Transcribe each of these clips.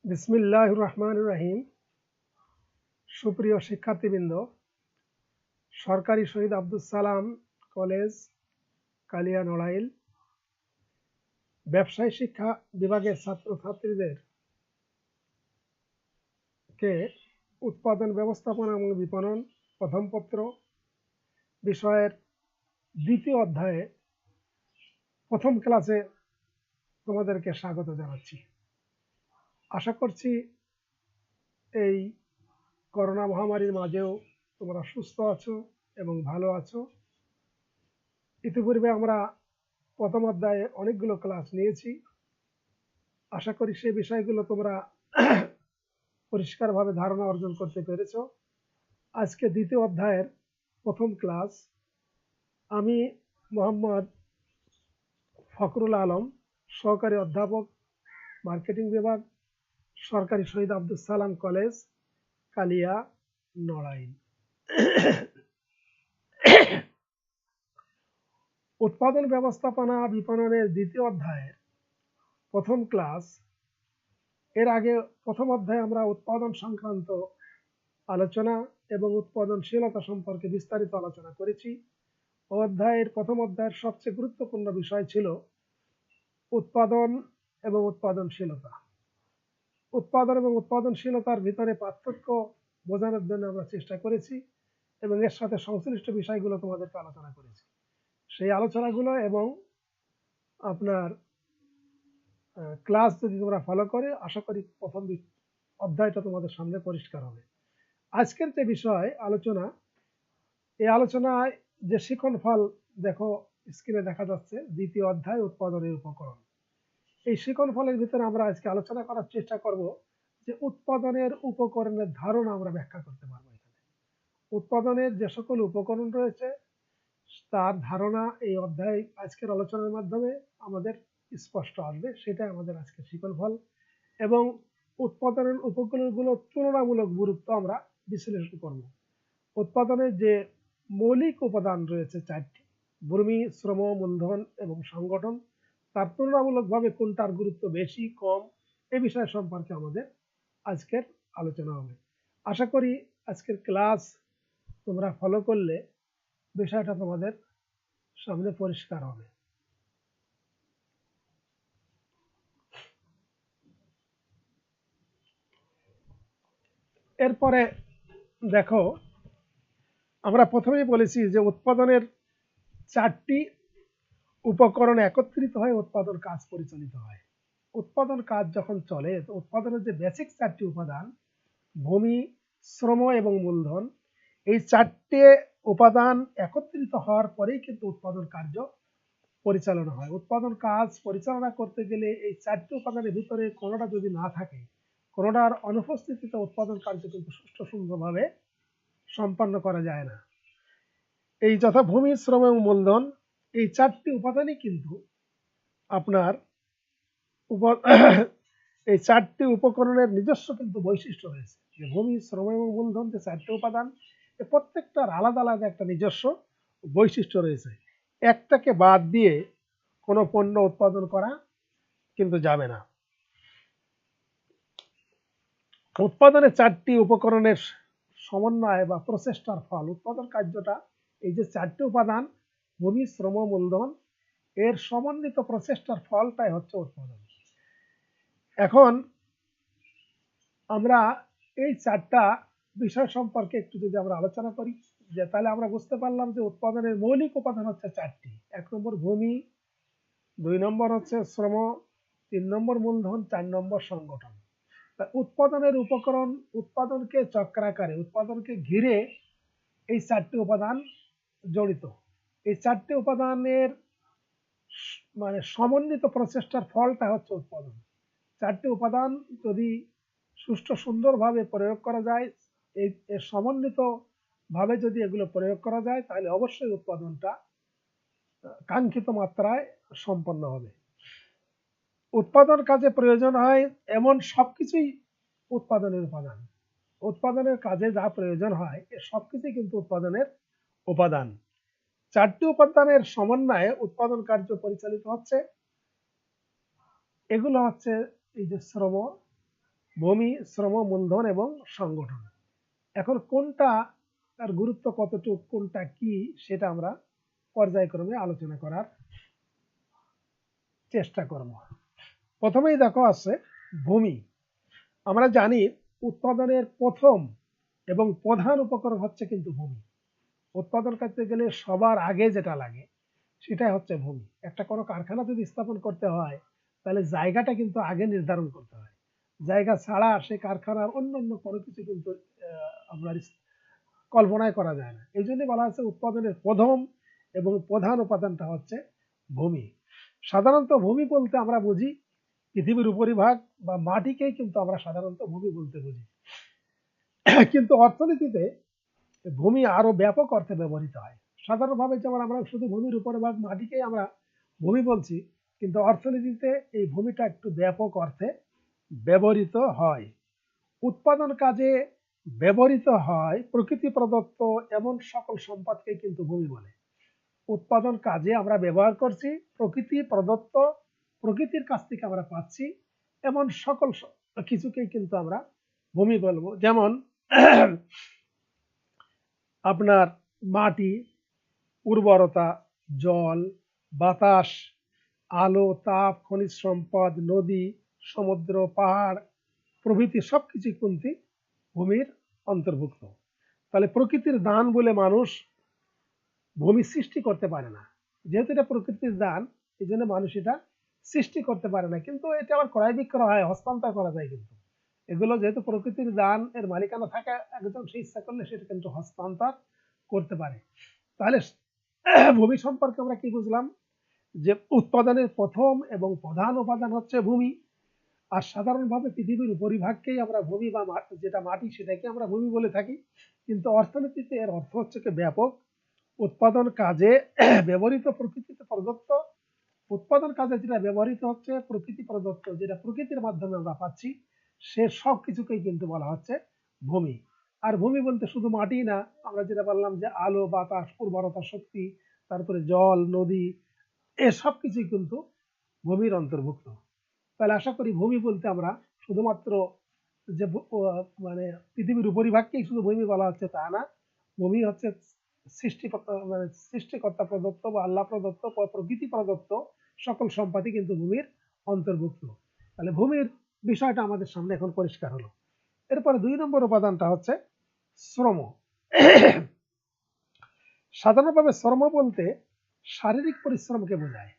বিসমিল্লাহির রহমানির রহিম। সুপ্রিয় শিক্ষার্থীবৃন্দ, সরকারি শহীদ আব্দুল সালাম কলেজ, কালিয়া নড়াইল ব্যবসায় শিক্ষা বিভাগের ছাত্রছাত্রীদের কে উৎপাদন ব্যবস্থাপনা এবং বিপণন প্রথম পত্র বিষয়ের দ্বিতীয় অধ্যায়ে প্রথম ক্লাসে তোমাদেরকে স্বাগত জানাচ্ছি। আশা করছি এই করোনা মহামারীর মাঝেও তোমরা সুস্থ আছো এবং ভালো আছো। ইতিপূর্বে আমরা প্রথম অধ্যায়ে অনেকগুলো ক্লাস নিয়েছি। আশা করি সেই বিষয়গুলো তোমরা পরিষ্কারভাবে ধারণা অর্জন করতে পেরেছ। আজকে দ্বিতীয় অধ্যায়ের প্রথম ক্লাস। আমি মোহাম্মদ ফখরুল আলম, সহকারী অধ্যাপক, মার্কেটিং বিভাগ, সরকারি শহীদ আব্দুল সালাম কলেজ, কালিয়া নড়াইল। উৎপাদন ব্যবস্থাপনা বিপণনের দ্বিতীয় অধ্যায়ের প্রথম ক্লাস। এর আগে প্রথম অধ্যায়ে আমরা উৎপাদন সংক্রান্ত আলোচনা এবং উৎপাদনশীলতা সম্পর্কে বিস্তারিত আলোচনা করেছি। প্রথম অধ্যায়ের সবচেয়ে গুরুত্বপূর্ণ বিষয় ছিল উৎপাদন এবং উৎপাদনশীলতা। উৎপাদন এবং উৎপাদনশীলতার ভিতরে পার্থক্য বোঝানোর জন্য আমরা চেষ্টা করেছি এবং এর সাথে সংশ্লিষ্ট বিষয়গুলো তোমাদেরকে আলোচনা করেছি। সেই আলোচনাগুলো এবং আপনার ক্লাস যদি তোমরা ফলো করে, আশা করি প্রথম অধ্যায়টা তোমাদের সামনে পরিষ্কার হবে। আজকের যে বিষয় আলোচনা, এই আলোচনায় যে শিখন ফল দেখো স্ক্রিনে দেখা যাচ্ছে, দ্বিতীয় অধ্যায় উৎপাদনের উপকরণ। এই শিখন ফলের ভিতরে আমরা আজকে আলোচনা করার চেষ্টা করব যে উৎপাদনের উপকরণের ধারণা আমরা ব্যাখ্যা করতে পারবো। এখানে উৎপাদনের যে সকল উপকরণ রয়েছে তার ধারণা এই অধ্যায় আজকের আলোচনার মাধ্যমে আমাদের স্পষ্ট আসবে। সেটাই আমাদের আজকের শিখন ফল। এবং উৎপাদনের উপকরণগুলোর তুলনামূলক গুরুত্ব আমরা বিশ্লেষণ করব। উৎপাদনের যে মৌলিক উপাদান রয়েছে চারটি, ভূমি, শ্রম, মূলধন এবং সংগঠন, তার তুলনামূলকভাবে কোনটার গুরুত্ব বেশি কম এ বিষয় সম্পর্কে আমাদের আজকের আলোচনা হবে। আশা করি আজকের ক্লাস তোমরা ফলো করলে বিষয়টা তোমাদের সামনে পরিষ্কার হবে। এরপরে দেখো, আমরা প্রথমেই বলেছি যে উৎপাদনের চারটি উপকরণ একত্রিত হয়ে উৎপাদন কাজ পরিচালিত হয়। উৎপাদন কাজ যখন চলে, উৎপাদনের যে বেসিক চারটি উপাদান, ভূমি, শ্রম এবং মূলধন, এই চারটে উপাদান একত্রিত হওয়ার পরেই কিন্তু উৎপাদন কার্য পরিচালনা হয়। উৎপাদন কাজ পরিচালনা করতে গেলে এই চারটি উপাদানের ভিতরে কোনোটা যদি না থাকে, কোনোটার অনুপস্থিতিতে উৎপাদন কার্য কিন্তু সুষ্ঠু সুন্দরভাবে সম্পন্ন করা যায় না। এই যথা ভূমি, শ্রম এবং মূলধন, এই চারটি উপাদানই কিন্তু আপনার এই চারটি উপকরণের নিজস্ব কিন্তু বৈশিষ্ট্য রয়েছে। যে ভূমি, শ্রম এবং মূলধন যে চারটি উপাদান, প্রত্যেকটার আলাদা আলাদা একটা নিজস্ব বৈশিষ্ট্য রয়েছে। একটাকে বাদ দিয়ে কোনো পণ্য উৎপাদন করা কিন্তু যাবে না। উৎপাদনের চারটি উপকরণের সমন্বয় বা প্রচেষ্টার ফল উৎপাদন কার্যটা, এই যে চারটি উপাদান ভূমি, শ্রম, মূলধন, এর সমন্বিত প্রচেষ্টার ফলটাই হচ্ছে উৎপাদন। এখন আমরা এই চারটা বিষয় সম্পর্কে একটু যদি আমরা আলোচনা করি, যে তাহলে আমরা বুঝতে পারলাম যে উৎপাদনের মৌলিক উপাদান হচ্ছে চারটি। 1 নম্বর ভূমি, 2 নম্বর হচ্ছে শ্রম, 3 নম্বর মূলধন, 4 নম্বর সংগঠন। উৎপাদনের উপকরণ উৎপাদনকে চক্রাকারে, উৎপাদনকে ঘিরে এই চারটি উপাদান জড়িত। এই চারটি উপাদানের মানে সমন্বিত প্রচেষ্টার ফলটা হচ্ছে উৎপাদন। চারটি উপাদান যদি সুষ্ঠু সুন্দরভাবে প্রয়োগ করা যায়, এর সমন্বিত ভাবে যদি এগুলো প্রয়োগ করা যায়, তাহলে অবশ্যই উৎপাদনটা কাঙ্ক্ষিত মাত্রায় সম্পন্ন হবে। উৎপাদন কাজে প্রয়োজন হয় এমন সবকিছুই উৎপাদনের উপাদান। উৎপাদনের কাজে যা প্রয়োজন হয় এর সবকিছুই কিন্তু উৎপাদনের উপাদান। চারটি উপাদানের সমন্বয়ে উৎপাদন কার্য পরিচালিত হচ্ছে। এগুলো হচ্ছে এই যে শ্রম, ভূমি, শ্রম, মূলধন এবং সংগঠন। এখন কোনটা তার গুরুত্ব কতটুকু, কোনটা কি, সেটা আমরা পর্যায়ক্রমে আলোচনা করার চেষ্টা করব। প্রথমেই দেখো আছে ভূমি। আমরা জানি উৎপাদনের প্রথম এবং প্রধান উপকরণ হচ্ছে কিন্তু ভূমি। উৎপাদন করতে গেলে সবার আগে যেটা লাগে সেটাই হচ্ছে ভূমি। একটা কোনো কারখানা যদি স্থাপন করতে হয় তাহলে জায়গাটা কিন্তু আগে নির্ধারণ করতে হয়। জায়গা ছাড়া সে কারখানার অন্য অন্য কোনো কিছু কিন্তু আপনার কল্পনায় করা যায় না। এই জন্য বলা হচ্ছে উৎপাদনের প্রথম এবং প্রধান উপাদানটা হচ্ছে ভূমি। সাধারণত ভূমি বলতে আমরা বুঝি পৃথিবীর উপরিভাগ বা মাটিকেই কিন্তু আমরা সাধারণত ভূমি বলতে বুঝি। কিন্তু অর্থনীতিতে ভূমি আরো ব্যাপক অর্থে ব্যবহৃত হয়। সাধারণভাবে যেমন আমরা শুধু ভূমির উপরিভাগ মাটিকেই আমরা ভূমি বলছি, কিন্তু অর্থনীতিতে এই ভূমিটা একটু ব্যাপক অর্থে ব্যবহৃত হয়। উৎপাদন কাজে ব্যবহৃত হয় প্রকৃতি প্রদত্ত এমন সকল সম্পদকে কিন্তু ভূমি বলে। উৎপাদন কাজে আমরা ব্যবহার করছি প্রকৃতি প্রদত্ত, প্রকৃতির কাছ থেকে আমরা পাচ্ছি এমন সকল কিছুকেই কিন্তু আমরা ভূমি বলবো। যেমন আপনার মাটি, উর্বরতা, জল, বাতাস, আলো, তাপ, খনিজ সম্পদ, নদী, সমুদ্র, পাহাড় প্রভৃতি সবকিছু কিন্তু ভূমির অন্তর্ভুক্ত। তাহলে প্রকৃতির দান বলে মানুষ ভূমি সৃষ্টি করতে পারে না। যেহেতু এটা প্রকৃতির দান, এই জন্য মানুষ এটা সৃষ্টি করতে পারে না, কিন্তু এটা আবার ক্রয় বিক্রয় হয়, হস্তান্তর করা যায়। কিন্তু এগুলো যেহেতু প্রকৃতির দান, এর মালিকানা থাকে একজন, সে ইচ্ছা করলে সেটা কিন্তু হস্তান্তর করতে পারে। তাহলে ভূমি সম্পর্কে আমরা কি বুঝলাম? যে উৎপাদনের প্রথম এবং প্রধান উপাদান হচ্ছে ভূমি। আর সাধারণভাবে পৃথিবীর উপরিভাগকেই আমরা ভূমি বা যেটা মাটি সেটাকে আমরা ভূমি বলে থাকি। কিন্তু অর্থনীতিতে এর অর্থ হচ্ছে ব্যাপক। উৎপাদন কাজে ব্যবহৃত প্রকৃতিতে প্রদত্ত, উৎপাদন কাজে যেটা ব্যবহৃত হচ্ছে প্রকৃতি প্রদত্ত, যেটা প্রকৃতির মাধ্যমে আমরা পাচ্ছি, সে সব কিছুকেই কিন্তু বলা হচ্ছে ভূমি। আর ভূমি বলতে শুধু মাটি না, আমরা যেটা বললাম যে আলো, বাতাস, উর্বরতা শক্তি, তারপরে জল, নদী, এসব কিছুই কিন্তু ভূমির অন্তর্ভুক্ত। তাহলে আশা করি ভূমি বলতে আমরা শুধুমাত্র যে মানে পৃথিবীর উপরিভাগকেই শুধু ভূমি বলা হচ্ছে তা না। ভূমি হচ্ছে সৃষ্টিকর্তা, মানে সৃষ্টিকর্তা প্রদত্ত বা আল্লাহ প্রদত্ত, প্রকৃতি প্রদত্ত সকল সম্পত্তি কিন্তু ভূমির অন্তর্ভুক্ত। তাহলে ভূমির বিষয়টা আমাদের সামনে এখন পরিষ্কার হলো। এরপরে 2 নম্বর উপাদানটা হচ্ছে শ্রম। সাধারণভাবে শ্রম বলতে শারীরিক পরিশ্রমকে বোঝায়।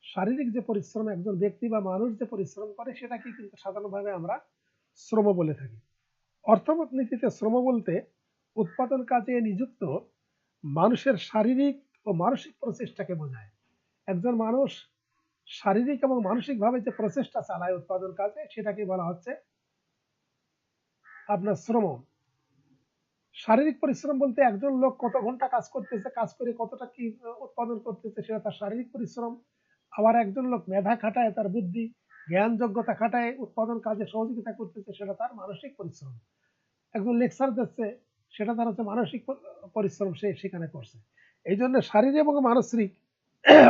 শারীরিক যে পরিশ্রম একজন ব্যক্তি বা মানুষ যে পরিশ্রম করে সেটাকে কিন্তু সাধারণভাবে আমরা শ্রম বলে থাকি। অর্থনীতিতে শ্রম বলতে উৎপাদন কাজে নিযুক্ত মানুষের শারীরিক ও মানসিক প্রচেষ্টাকে বোঝায়। একজন মানুষ শারীরিক এবং মানসিকভাবে যে প্রচেষ্টা চালায় উৎপাদন কাজে, সেটাকে বলা হচ্ছে আপনার শ্রম। শারীরিক পরিশ্রম বলতে একজন লোক কত ঘন্টা কাজ করতেছে, কাজ করে কতটা কি উৎপাদন করতেছে, সেটা তার শারীরিক পরিশ্রম। আবার একজন লোক মেধা খাটায়, তার বুদ্ধি জ্ঞান যোগ্যতা খাটায় উৎপাদন কাজে সহযোগিতা করতেছে, সেটা তার মানসিক পরিশ্রম। একজন লেকচার দিচ্ছে, সেটা তার হচ্ছে মানসিক পরিশ্রম, সে সেখানে করছে। এই জন্য শারীরিক এবং মানসিক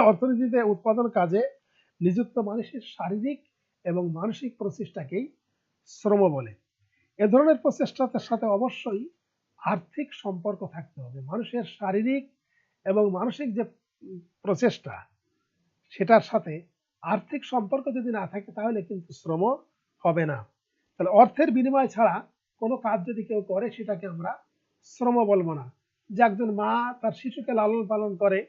অর্থনীতিতে উৎপাদন কাজে নিযুক্ত মানুষের শারীরিক এবং মানসিক প্রচেষ্টাকেই শ্রম বলে। এ ধরনের প্রচেষ্টার সাথে অবশ্যই আর্থিক সম্পর্ক থাকতে হবে। মানুষের শারীরিক এবং মানসিক যে প্রচেষ্টা, সেটার সাথে আর্থিক সম্পর্ক যদি না থাকে তাহলে কিন্তু শ্রম হবে না। তাহলে অর্থের বিনিময় ছাড়া কোনো কাজ যদি কেউ করে সেটাকে আমরা শ্রম বলবো না। যে একজন মা তার শিশুকে লালন পালন করে,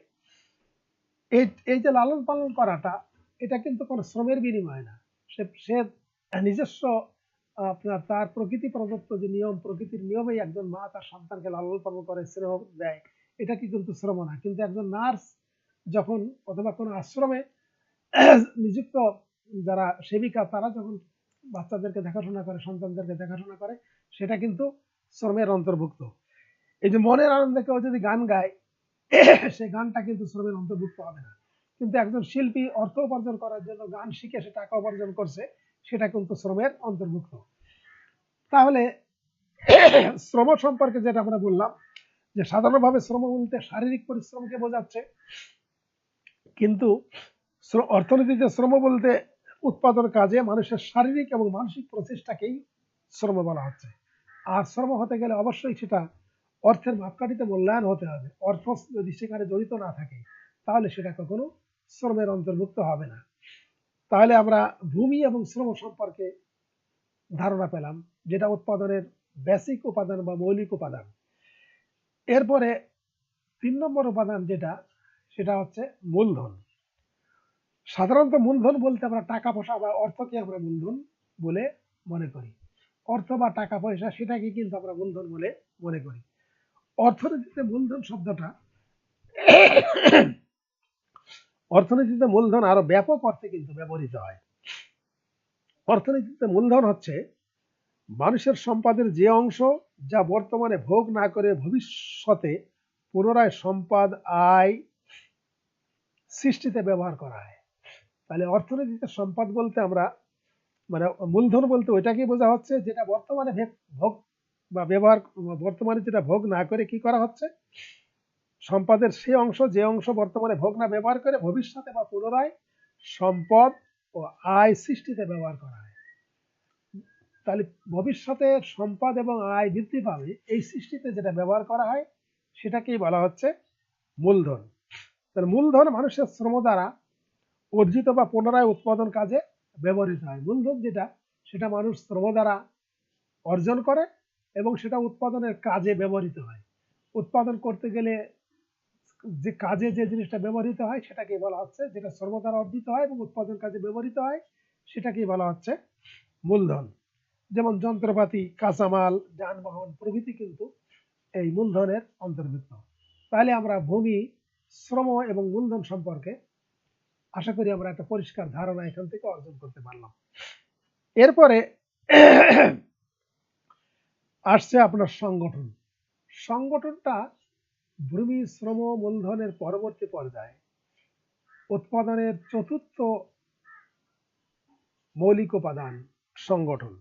এই যে লালন পালন করাটা, এটা কিন্তু কোনো শ্রমের বিনিময় না। সে নিজস্ব আপনার তার প্রকৃতি প্রদত্ত যে নিয়ম, প্রকৃতির নিয়মেই একজন মা তার সন্তানকে লালন পালন করে, স্নেহ দেয়, এটা কি কিন্তু শ্রম না। কিন্তু একজন নার্স যখন অথবা কোনো আশ্রমে নিযুক্ত যারা সেবিকা, তারা যখন বাচ্চাদেরকে দেখাশোনা করে, সন্তানদেরকে দেখাশোনা করে, সেটা কিন্তু শ্রমের অন্তর্ভুক্ত। এই যে মনের আনন্দে কেউ যদি গান গায়, সেই গানটা কিন্তু শ্রমের অন্তর্ভুক্ত হবে না। কিন্তু একজন শিল্পী অর্থ উপার্জন করার জন্য গান শিখে সে টাকা উপার্জন করছে, সেটা কিন্তু শ্রমের অন্তর্ভুক্ত। তাহলে শ্রম সম্পর্কে যেটা আমরা বললাম, যে সাধারণভাবে শ্রম বলতে শারীরিক পরিশ্রমকে বোঝাচ্ছে, কিন্তু অর্থনীতিতে শ্রম বলতে উৎপাদন কাজে মানুষের শারীরিক এবং মানসিক প্রচেষ্টাকেই শ্রম বলা হচ্ছে। আর শ্রম হতে গেলে অবশ্যই সেটা অর্থের মাপকাঠিতে মূল্যায়ন হতে হবে। অর্থ যদি সেখানে জড়িত না থাকে তাহলে সেটা কখনো শ্রমের অন্তর্ভুক্ত হবে না। তাহলে আমরা ভূমি এবং শ্রম সম্পর্কে ধারণা পেলাম, যেটা উৎপাদনের বেসিক উপাদান বা মৌলিক উপাদান। এরপরে 3 নম্বর উপাদান যেটা, সেটা হচ্ছে মূলধন। সাধারণত মূলধন বলতে আমরা টাকা পয়সা বা অর্থকে আমরা মূলধন বলে মনে করি। অর্থ বা টাকা পয়সা সেটাকে কিন্তু আমরা মূলধন বলে মনে করি। অর্থনীতিতে মূলধন শব্দটা অর্থনীতিতে মূলধন আরো ব্যাপক অর্থে কিন্তু ব্যবহৃত হয়। অর্থনীতিতে মূলধন হচ্ছে মানুষের সম্পদের যে অংশ যা বর্তমানে ভোগ না করে ভবিষ্যতে পুনরায় সম্পদ আয় সৃষ্টিতে ব্যবহার করা হয়। তাহলে অর্থনীতিতে সম্পদ বলতে আমরা মানে মূলধন বলতে ওইটাকেই বোঝা হচ্ছে যেটা বর্তমানে ভোগ বা ব্যবহার, বর্তমানে যেটা ভোগ না করে কি করা হচ্ছে, সম্পদের সে অংশ যে অংশ বর্তমানে ভোগ না ব্যবহার করে ভবিষ্যতে বা পুনরায় সম্পদ ও আয় সৃষ্টিতে ব্যবহার করা হয়। তাহলে ভবিষ্যতে সম্পদ এবং আয় বৃদ্ধি পাবে এই সৃষ্টিতে যেটা ব্যবহার করা হয় সেটাকেই বলা হচ্ছে মূলধন। তাহলে মূলধন মানুষের শ্রম দ্বারা অর্জিত বা পুনরায় উৎপাদন কাজে ব্যবহৃত হয়। মূলধন যেটা, সেটা মানুষ শ্রম দ্বারা অর্জন করে এবং সেটা উৎপাদনের কাজে ব্যবহৃত হয়। উৎপাদন করতে গেলে যে কাজে যে জিনিসটা ব্যবহৃত হয় সেটাকে বলা হচ্ছে, যেটা শ্রম দ্বারা অর্জিত হয় এবং উৎপাদন কাজে ব্যবহৃত হয় সেটাকেই বলা হচ্ছে মূলধন। যেমন যন্ত্রপাতি, কাঁচামাল, যানবাহন প্রভৃতি কিন্তু এই মূলধনের অন্তর্ভুক্ত। তাহলে আমরা ভূমি, শ্রম এবং মূলধন সম্পর্কে আশা করি আমরা একটা পরিষ্কার ধারণা এখান থেকে অর্জন করতে পারলাম। এরপরে আসছে আপনার সংগঠন। সংগঠনটা ভূমি, শ্রম, মূলধনের পরবর্তী পর্যায়ে উৎপাদনের চতুর্থ মৌলিক উপাদান সংগঠন।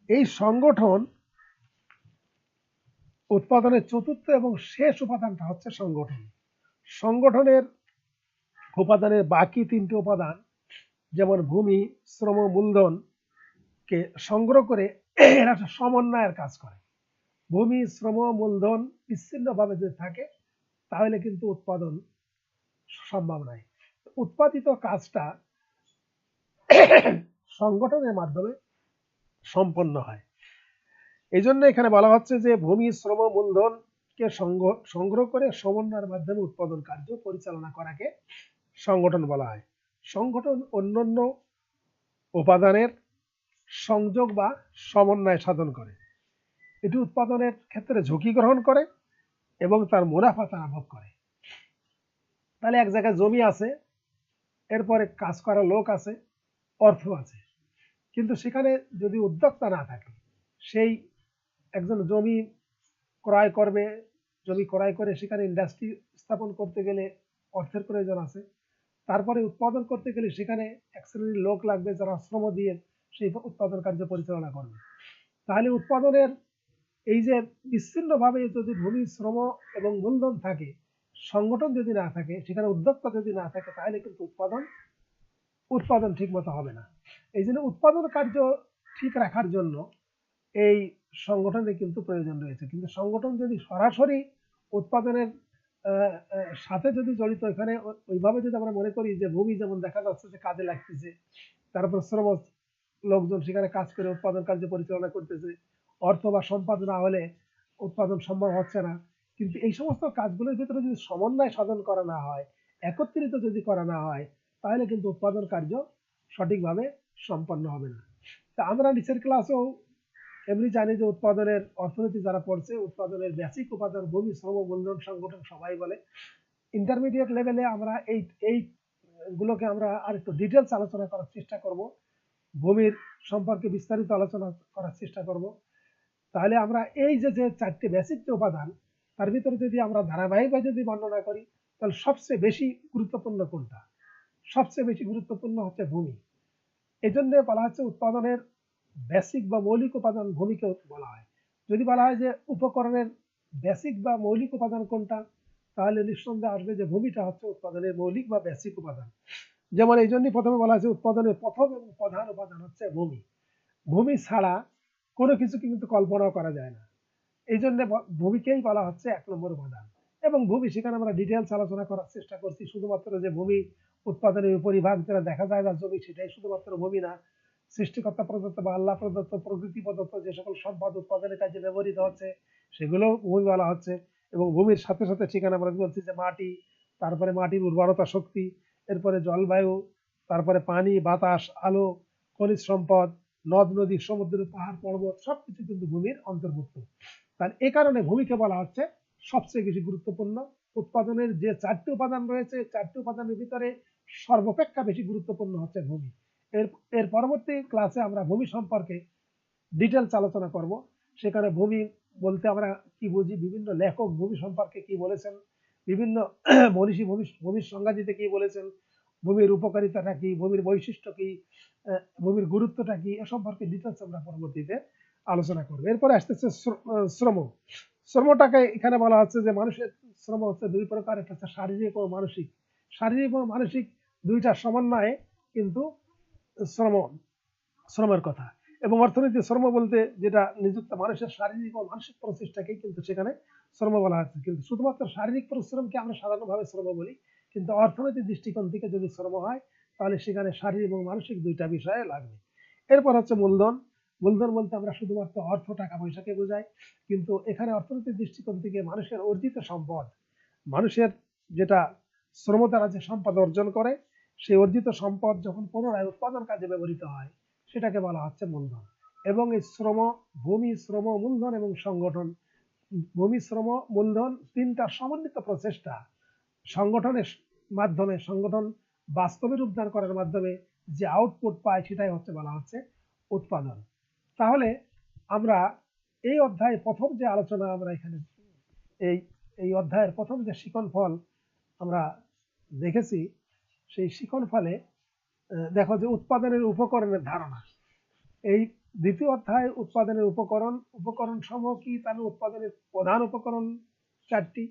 এই সংগঠন উৎপাদনের চতুর্থ এবং শেষ উপাদানটা হচ্ছে সংগঠন। সংগঠনের উপাদানের বাকি 3টি উপাদান যেমন ভূমি, শ্রম, মূলধনকে সংগ্রহ করে এরা একটা সমন্বয়ের কাজ করে। ভূমি, শ্রম, মূলধন বিচ্ছিন্নভাবে যদি থাকে তাহলে কিন্তু উৎপাদন সম্ভব নয়। উৎপাদিত কাজটা সংগঠনের মাধ্যমে সম্পন্ন হয়। এই জন্য এখানে বলা হচ্ছে যে ভূমি, শ্রম, মূলধনকে সংগ্রহ করে সমন্বয়ের মাধ্যমে উৎপাদন কার্য পরিচালনা করাকে সংগঠন বলা হয়। সংগঠন অন্যান্য উপাদানের সংযোগ বা সমন্বয় সাধন করে। এটি উৎপাদনের ক্ষেত্রে ঝুঁকি গ্রহণ করে এবং তার মুনাফা তারা ভোগ করে। তাহলে এক জায়গায় জমি আছে, এরপরে কাজ করা লোক আছে, অর্থ আছে, কিন্তু সেখানে যদি উদ্যোক্তা না থাকে, সেই একজন জমি ক্রয় করবে, জমি ক্রয় করে সেখানে ইন্ডাস্ট্রি স্থাপন করতে গেলে অর্থের প্রয়োজন আছে। তারপরে উৎপাদন করতে গেলে সেখানে এক শ্রেণীর লোক লাগবে যারা শ্রম দিয়ে সেই উৎপাদন কার্য পরিচালনা করবে। তাহলে উৎপাদনের এই যে বিচ্ছিন্নভাবে যদি ভূমি, শ্রম এবং মূলধন থাকে, সংগঠন যদি না থাকে, সেখানে উদ্যোক্তা যদি না থাকে, তাহলে কিন্তু উৎপাদন ঠিক মতো হবে না। এই জন্য উৎপাদন কার্য ঠিক রাখার জন্য এই সংগঠনের কিন্তু প্রয়োজন রয়েছে। কিন্তু সংগঠন যদি সরাসরি উৎপাদনের সাথে যদি জড়িত, এখানে ওইভাবে যদি আমরা মনে করি যে ভূমি যেমন দেখা যাচ্ছে যে কাজে লাগতেছে, তারপর শ্রম লোকজন সেখানে কাজ করে উৎপাদন কার্য পরিচালনা করতেছে, অর্থ বা সম্পদ না হলে উৎপাদন সম্ভব হচ্ছে না। কিন্তু এই সমস্ত কাজগুলোর ভিতরে যদি সমন্বয় সাধন করা না হয়, একত্রিত যদি করা না হয়, তাহলে কিন্তু উৎপাদন কার্য সঠিকভাবে সম্পন্ন হবে না। তা আমরা নিচের ক্লাসেও এমনি জানি যে উৎপাদনের অর্থনীতি যারা পড়ছে, উৎপাদনের বেসিক উপাদান ভূমি, শ্রম, মূলধন, সংগঠন সবাই বলে। ইন্টারমিডিয়েট লেভেলে আমরা এই গুলোকে আমরা আর একটু ডিটেলস আলোচনা করার চেষ্টা করব, ভূমির সম্পর্কে বিস্তারিত আলোচনা করার চেষ্টা করব। তাহলে আমরা এই যে 4টি বেসিক উপাদান, তার ভিতরে যদি আমরা ধারাবাহিকভাবে যদি বর্ণনা করি, তাহলে সবচেয়ে বেশি গুরুত্বপূর্ণ কোনটা? সবচেয়ে বেশি গুরুত্বপূর্ণ হচ্ছে ভূমি। এই জন্য বলা হচ্ছে উৎপাদনের বেসিক বা মৌলিক উপাদান ভূমিকে বলা হয়। যদি বলা হয় যে উপকরণের বেসিক বা মৌলিক উপাদান কোনটা, তাহলে নিঃসন্দেহে আসবে যে ভূমিটা হচ্ছে উৎপাদনের মৌলিক বা বেসিক উপাদান। যেমন এই জন্যই প্রথমে বলা হয়েছে উৎপাদনের প্রথম এবং প্রধান উপাদান হচ্ছে ভূমি। ভূমি ছাড়া কোনো কিছু কিন্তু কল্পনাও করা যায় না। এই জন্য ভূমিকেই বলা হচ্ছে 1 নম্বর উপাদান। এবং ভূমি সেখানে আমরা ডিটেলস আলোচনা করার চেষ্টা করছি, শুধুমাত্র যে ভূমি উৎপাদনের উপরিভাগ যেটা দেখা যায় বা জমি সেটাই শুধুমাত্র ভূমি না, সৃষ্টিকর্তা প্রদত্ত বা আল্লাহ প্রদত্ত প্রকৃতি প্রদত্ত যে সকল সম্পদ উৎপাদনের কাজে ব্যবহৃত হচ্ছে সেগুলো ভূমি বলা হচ্ছে। এবং ভূমির সাথে সাথে সেখানে আমরা বলছি যে মাটি, তারপরে মাটির উর্বরতা শক্তি, এরপরে জলবায়ু, তারপরে পানি, বাতাস, আলো, খনিজ সম্পদ, নদ নদী, সমুদ্র, পাহাড়, পর্বত সবকিছু কিন্তু ভূমির অন্তর্ভুক্ত। তার এ কারণে ভূমিকে বলা হচ্ছে সবচেয়ে বেশি গুরুত্বপূর্ণ। উৎপাদনের যে 4টি উপাদান রয়েছে, 4টি উপাদানের ভিতরে সর্বাপেক্ষা বেশি গুরুত্বপূর্ণ হচ্ছে ভূমি। এর এর পরবর্তী ক্লাসে আমরা ভূমি সম্পর্কে ডিটেলস আলোচনা করব। সেখানে ভূমি বলতে আমরা কি বুঝি, বিভিন্ন লেখক ভূমি সম্পর্কে কি বলেছেন, বিভিন্ন মনীষী ভূমির সংজ্ঞা দিতে কি বলেছেন, ভূমির উপকারিতাটা কি, ভূমির বৈশিষ্ট্য কি, ভূমির গুরুত্বটা কি, এ সম্পর্কে ডিটেলস আমরা পরবর্তীতে আলোচনা করবো। এরপরে আসতেছে শ্রম। শ্রমটাকে এখানে বলা হচ্ছে যে মানুষের শ্রম হচ্ছে 2 প্রকার, একটা হচ্ছে শারীরিক ও মানসিক। শারীরিক ও মানসিক দুইটার সমন্বয়ে কিন্তু শ্রম, শ্রমের কথা। এবং অর্থনীতি শ্রম বলতে যেটা নিযুক্ত মানুষের শারীরিক ও মানসিক প্রচেষ্টাকেই কিন্তু সেখানে শ্রম বলা হচ্ছে। কিন্তু শুধুমাত্র শারীরিক পরিশ্রমকে আমরা সাধারণভাবে শ্রম বলি, কিন্তু অর্থনৈতিক দৃষ্টিকোণ থেকে যদি শ্রম হয় তাহলে সেখানে শারীরিক এবং মানসিক দুইটা বিষয় লাগবে। এরপর হচ্ছে মূলধন। মূলধন বলতে আমরা শুধুমাত্র অর্থ, টাকা পয়সাকে বোঝাই, কিন্তু এখানে অর্থনৈতিক দৃষ্টিকোণ থেকে মানুষের অর্জিত সম্পদ, মানুষের যেটা শ্রম দ্বারা যে সম্পদ অর্জন করে, সেই অর্জিত সম্পদ যখন পুনরায় উৎপাদন কাজে ব্যবহৃত হয় সেটাকে বলা হচ্ছে মূলধন। এবং এই শ্রম, ভূমি, শ্রম, মূলধন এবং সংগঠন, ভূমি, শ্রম, মূলধন তিনটা সমন্বিত প্রচেষ্টা সংগঠনের মাধ্যমে, সংগঠন বাস্তবে রূপদান করার মাধ্যমে যে আউটপুট পায় সেটাই হচ্ছে বলা হচ্ছে উৎপাদন। তাহলে আমরা এই অধ্যায়ে প্রথম যে আলোচনা আমরা এখানে এই এই অধ্যায়ের প্রথম যে শিখন ফল আমরা দেখেছি, সেই শিখন ফলে দেখো যে উৎপাদনের উপকরণের ধারণা। এই দ্বিতীয় অধ্যায় উৎপাদনের উপকরণ, উপকরণ সমূহ কি, তাহলে উৎপাদনের প্রধান উপকরণ 4টি: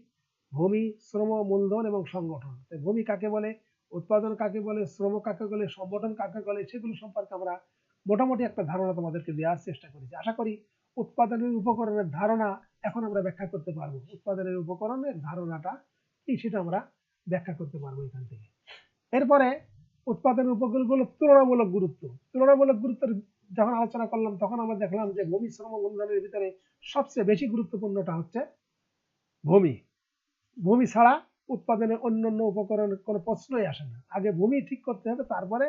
ভূমি, শ্রম, মূলধন এবং সংগঠন। ভূমি কাকে বলে, উৎপাদন কাকে বলে, শ্রম কাকে বলে, সংগঠন কাকে বলে, সেগুলো সম্পর্কে আমরা মোটামুটি একটা ধারণা তোমাদেরকে দেওয়ার চেষ্টা করেছি। আশা করি উৎপাদনের উপকরণের ধারণা এখন আমরা ব্যাখ্যা করতে পারবো। উৎপাদনের উপকরণের ধারণাটা কি সেটা আমরা ব্যাখ্যা করতে পারবো এখান থেকে। এরপরে উৎপাদনের উপকরণগুলো তুলনামূলক গুরুত্ব। তুলনামূলক গুরুত্বের যখন আলোচনা করলাম তখন আমরা দেখলাম যে ভূমি, শ্রম, মূলধনের ভিতরে সবচেয়ে বেশি গুরুত্বপূর্ণটা হচ্ছে ভূমি। ভূমি ছাড়া উৎপাদনের অন্যান্য উপকরণের কোনো প্রশ্নই আসে না। আগে ভূমি ঠিক করতে হবে, তারপরে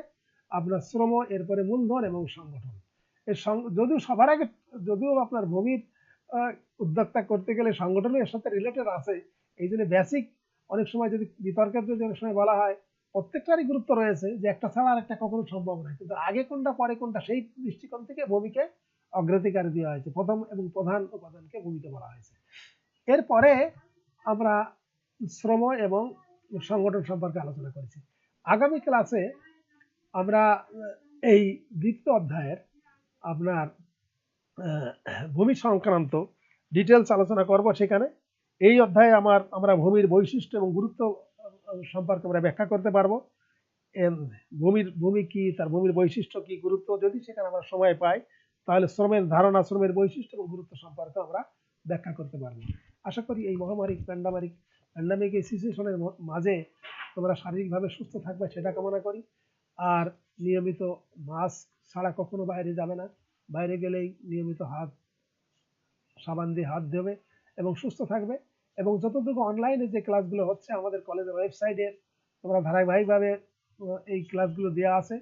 আপনার শ্রম, এরপরে মূলধন এবং সংগঠন। যদিও সবার আগে, যদিও আপনার ভূমির উদ্যোক্তা করতে গেলে সংগঠনের এর সাথে রিলেটেড আছে, এই জন্য বেসিক অনেক সময় যদি বিতর্কের যদি অনেক সময় বলা হয়, প্রত্যেকটারই গুরুত্ব রয়েছে যে একটা ছাড়া আর একটা কখনো সম্ভব নয়, কিন্তু আগে কোনটা পরে কোনটা সেই দৃষ্টিকোণ থেকে ভূমিকে অগ্রাধিকার দেওয়া হয়েছে, প্রথম এবং প্রধান উপাদানকে ভূমিকে বলা হয়েছে। এরপরে আমরা শ্রম এবং সংগঠন সম্পর্কে আলোচনা করেছি। আগামী ক্লাসে আমরা এই দ্বিতীয় অধ্যায়ের আপনার ভূমি সংক্রান্ত ডিটেলস আলোচনা করব। সেখানে এই অধ্যায়ে আমরা ভূমির বৈশিষ্ট্য এবং গুরুত্ব সম্পর্কে আমরা ব্যাখ্যা করতে পারবো। ভূমি কি, তার ভূমির বৈশিষ্ট্য কি, গুরুত্ব, যদি সেখানে আমরা সময় পাই তাহলে শ্রমের ধারণা, শ্রমের বৈশিষ্ট্য এবং গুরুত্ব সম্পর্কে আমরা ব্যাখ্যা করতে পারবো। আশা করি এই মহামারী প্যান্ডামিক এই সিচুয়েশনের মাঝে তোমরা শারীরিকভাবে সুস্থ থাকবে সেটা কামনা করি। আর নিয়মিত মাস্ক ছাড়া কখনো বাইরে যাবে না, বাইরে গেলেই নিয়মিত সাবান দিয়ে হাত ধোবে এবং সুস্থ থাকবে। এবং যতটুকু অনলাইনে যে ক্লাসগুলো হচ্ছে আমাদের কলেজের ওয়েবসাইটে তোমরা ধারাবাহিকভাবে এই ক্লাসগুলো দেওয়া আছে।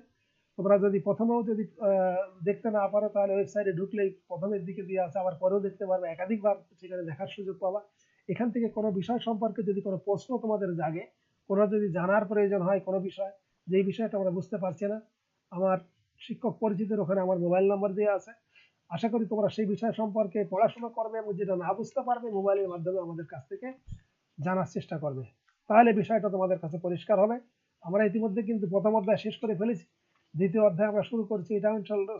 তোমরা যদি প্রথমেও যদি দেখতে না পারো তাহলে ওয়েবসাইটে ঢুকলেই প্রথমের দিকে দেওয়া আছে, আবার পরেও দেখতে পারবে, একাধিকবার সেখানে দেখার সুযোগ পাবা। এখান থেকে কোনো বিষয় সম্পর্কে যদি কোনো প্রশ্ন তোমাদের জাগে, কোনো যদি জানার প্রয়োজন হয় কোনো বিষয়, যেই বিষয়টা আমরা বুঝতে পারছি না, আমার শিক্ষক পরিচিতের ওখানে আমার মোবাইল নাম্বার দেওয়া আছে। আশা করি তোমরা সেই বিষয় সম্পর্কে পড়াশোনা করবে এবং যেটা না বুঝতে পারবে মোবাইলের মাধ্যমে আমাদের কাছ থেকে জানার চেষ্টা করবে, তাহলে বিষয়টা তোমাদের কাছে পরিষ্কার হবে। আমরা ইতিমধ্যে কিন্তু প্রথম অধ্যায় শেষ করে ফেলেছি, দ্বিতীয় অধ্যায় আমরা শুরু করছি। এটা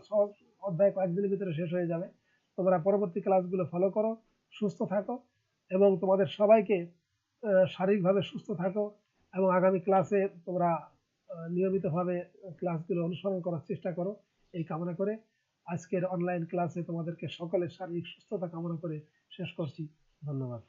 সহজ অধ্যায়, কয়েকদিনের ভিতরে শেষ হয়ে যাবে। তোমরা পরবর্তী ক্লাসগুলো ফলো করো, সুস্থ থাকো এবং তোমাদের সবাইকে শারীরিকভাবে সুস্থ থাকো। এবং আগামী ক্লাসে তোমরা নিয়মিতভাবে ক্লাসগুলো অনুসরণ করার চেষ্টা করো, এই কামনা করে আজকের অনলাইন ক্লাসে তোমাদেরকে সকলের শারীরিক সুস্থতা কামনা করে শেষ করছি। ধন্যবাদ।